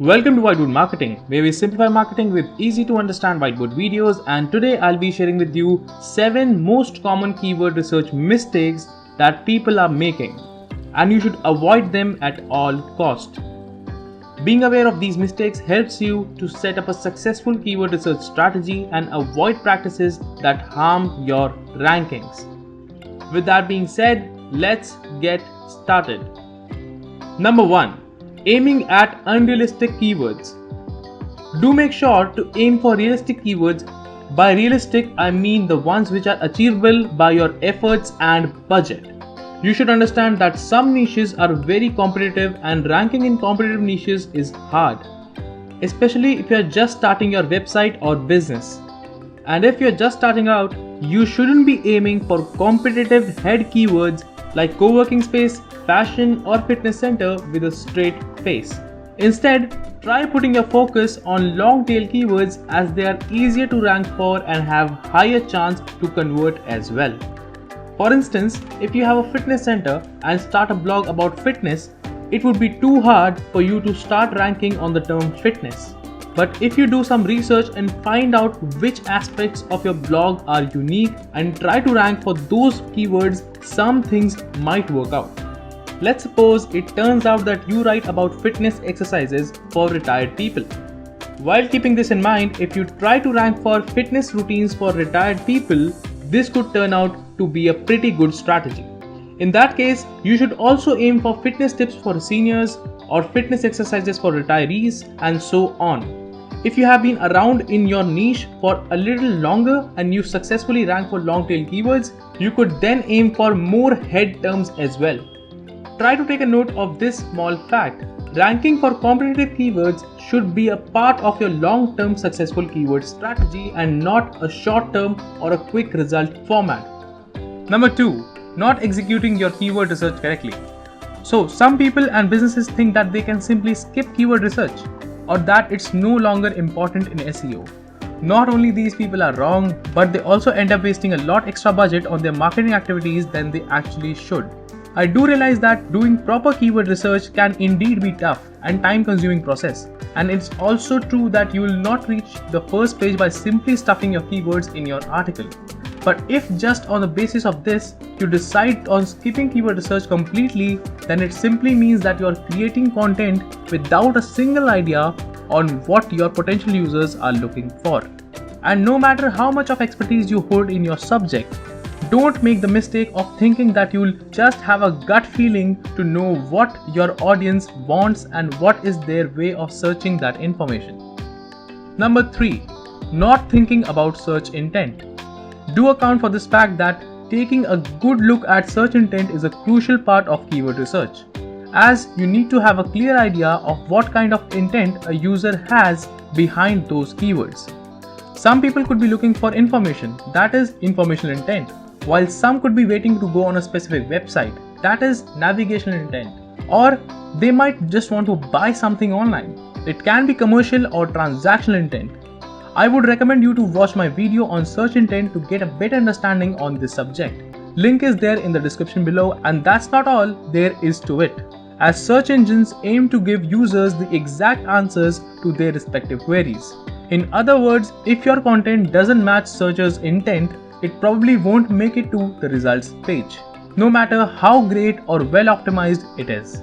Welcome to Whiteboard Marketing, where we simplify marketing with easy to understand whiteboard videos, and today I'll be sharing with you 7 most common keyword research mistakes that people are making, and you should avoid them at all cost. Being aware of these mistakes helps you to set up a successful keyword research strategy and avoid practices that harm your rankings. With that being said, let's get started. Number 1. Aiming at unrealistic keywords. Do make sure to aim for realistic keywords. By realistic, I mean the ones which are achievable by your efforts and budget. You should understand that some niches are very competitive and ranking in competitive niches is hard, especially if you are just starting your website or business. And if you are just starting out, you shouldn't be aiming for competitive head keywords like co-working space, fashion or fitness center with a straight face. Instead, try putting your focus on long tail keywords as they are easier to rank for and have higher chance to convert as well. For instance, if you have a fitness center and start a blog about fitness, it would be too hard for you to start ranking on the term fitness. But if you do some research and find out which aspects of your blog are unique and try to rank for those keywords, some things might work out. Let's suppose it turns out that you write about fitness exercises for retired people. While keeping this in mind, if you try to rank for fitness routines for retired people, this could turn out to be a pretty good strategy. In that case, you should also aim for fitness tips for seniors or fitness exercises for retirees and so on. If you have been around in your niche for a little longer and you successfully rank for long tail keywords, you could then aim for more head terms as well. Try to take a note of this small fact. Ranking for competitive keywords should be a part of your long-term successful keyword strategy and not a short-term or a quick result format. Number 2. Not executing your keyword research correctly. So, some people and businesses think that they can simply skip keyword research or that it's no longer important in SEO. Not only these people are wrong, but they also end up wasting a lot extra budget on their marketing activities than they actually should. I do realize that doing proper keyword research can indeed be tough and time-consuming process, and it's also true that you will not reach the first page by simply stuffing your keywords in your article. But if just on the basis of this, you decide on skipping keyword research completely, then it simply means that you are creating content without a single idea on what your potential users are looking for. And no matter how much of expertise you hold in your subject, don't make the mistake of thinking that you'll just have a gut feeling to know what your audience wants and what is their way of searching that information. Number 3. Not thinking about search intent. Do account for this fact that taking a good look at search intent is a crucial part of keyword research, as you need to have a clear idea of what kind of intent a user has behind those keywords. Some people could be looking for information, that is informational intent, while some could be waiting to go on a specific website, that is navigational intent, or they might just want to buy something online. It can be commercial or transactional intent. I would recommend you to watch my video on search intent to get a better understanding on this subject. Link is there in the description below, and that's not all there is to it, as search engines aim to give users the exact answers to their respective queries. In other words, if your content doesn't match searchers' intent, it probably won't make it to the results page, no matter how great or well optimized it is.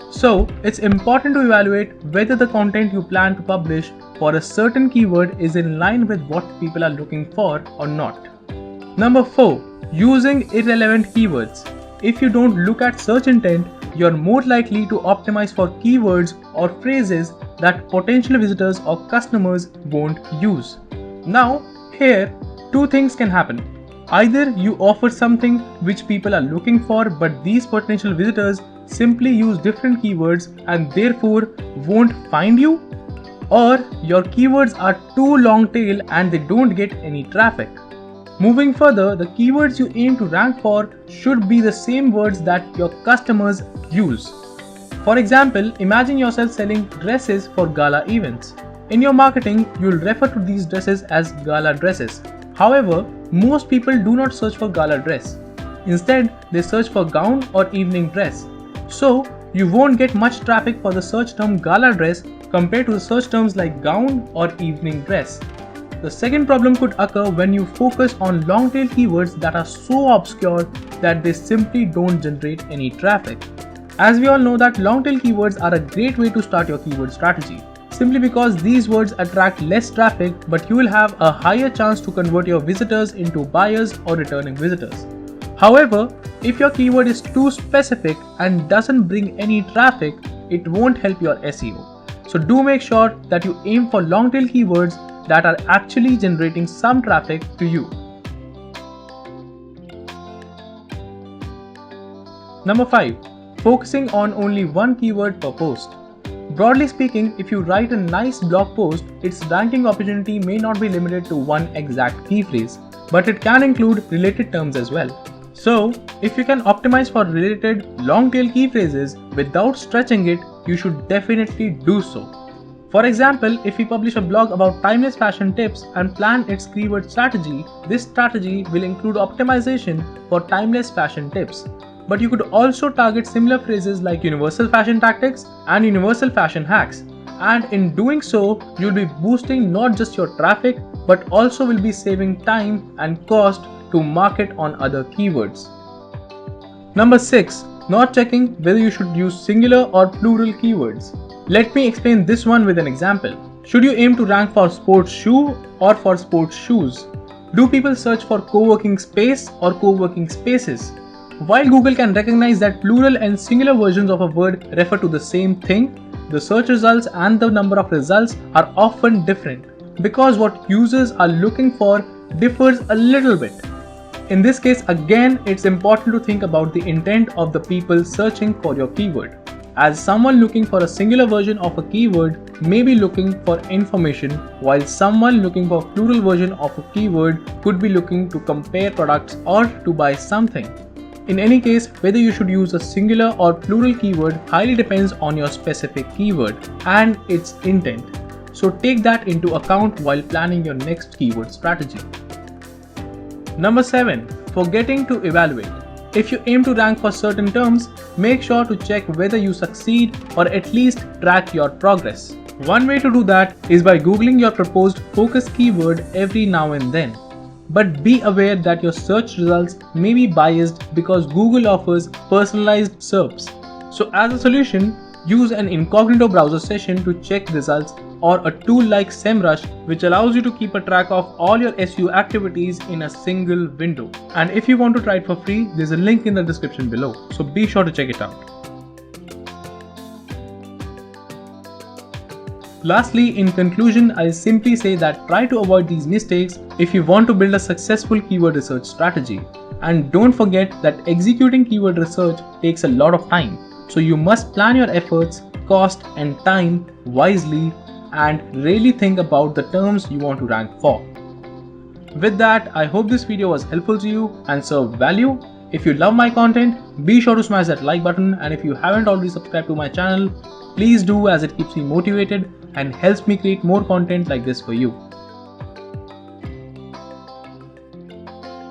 So, it's important to evaluate whether the content you plan to publish for a certain keyword is in line with what people are looking for or not. Number 4. Using irrelevant keywords. If you don't look at search intent, you're more likely to optimize for keywords or phrases that potential visitors or customers won't use. Now, here, two things can happen. Either you offer something which people are looking for, but these potential visitors simply use different keywords and therefore won't find you, or your keywords are too long tail and they don't get any traffic. Moving further, the keywords you aim to rank for should be the same words that your customers use. For example, imagine yourself selling dresses for gala events. In your marketing, you'll refer to these dresses as gala dresses. However, most people do not search for gala dress. Instead, they search for gown or evening dress. So, you won't get much traffic for the search term gala dress compared to the search terms like gown or evening dress. The second problem could occur when you focus on long tail keywords that are so obscure that they simply don't generate any traffic. As we all know that long tail keywords are a great way to start your keyword strategy, simply because these words attract less traffic, but you will have a higher chance to convert your visitors into buyers or returning visitors. However, if your keyword is too specific and doesn't bring any traffic, it won't help your SEO. So do make sure that you aim for long tail keywords that are actually generating some traffic to you. Number 5. Focusing on only one keyword per post. Broadly speaking, if you write a nice blog post, its ranking opportunity may not be limited to one exact key phrase, but it can include related terms as well. So, if you can optimize for related long tail key phrases without stretching it, you should definitely do so. For example, if we publish a blog about timeless fashion tips and plan its keyword strategy, this strategy will include optimization for timeless fashion tips. But you could also target similar phrases like universal fashion tactics and universal fashion hacks. And in doing so, you'll be boosting not just your traffic, but also will be saving time and cost to market on other keywords. Number 6. Not checking whether you should use singular or plural keywords. Let me explain this one with an example. Should you aim to rank for sports shoe or for sports shoes? Do people search for co-working space or co-working spaces? While Google can recognize that plural and singular versions of a word refer to the same thing, the search results and the number of results are often different because what users are looking for differs a little bit. In this case, again, it's important to think about the intent of the people searching for your keyword, as someone looking for a singular version of a keyword may be looking for information, while someone looking for a plural version of a keyword could be looking to compare products or to buy something. In any case, whether you should use a singular or plural keyword highly depends on your specific keyword and its intent. So take that into account while planning your next keyword strategy. Number 7. Forgetting to evaluate. If you aim to rank for certain terms, make sure to check whether you succeed or at least track your progress. One way to do that is by Googling your proposed focus keyword every now and then. But be aware that your search results may be biased because Google offers personalized SERPs. So as a solution, use an incognito browser session to check results or a tool like SEMrush, which allows you to keep a track of all your SEO activities in a single window. And if you want to try it for free, there's a link in the description below, so be sure to check it out. Lastly, in conclusion, I'll simply say that try to avoid these mistakes if you want to build a successful keyword research strategy. And don't forget that executing keyword research takes a lot of time, so you must plan your efforts, cost and time wisely and really think about the terms you want to rank for. With that, I hope this video was helpful to you and served value. If you love my content, be sure to smash that like button, and if you haven't already subscribed to my channel, please do, as it keeps me motivated and helps me create more content like this for you.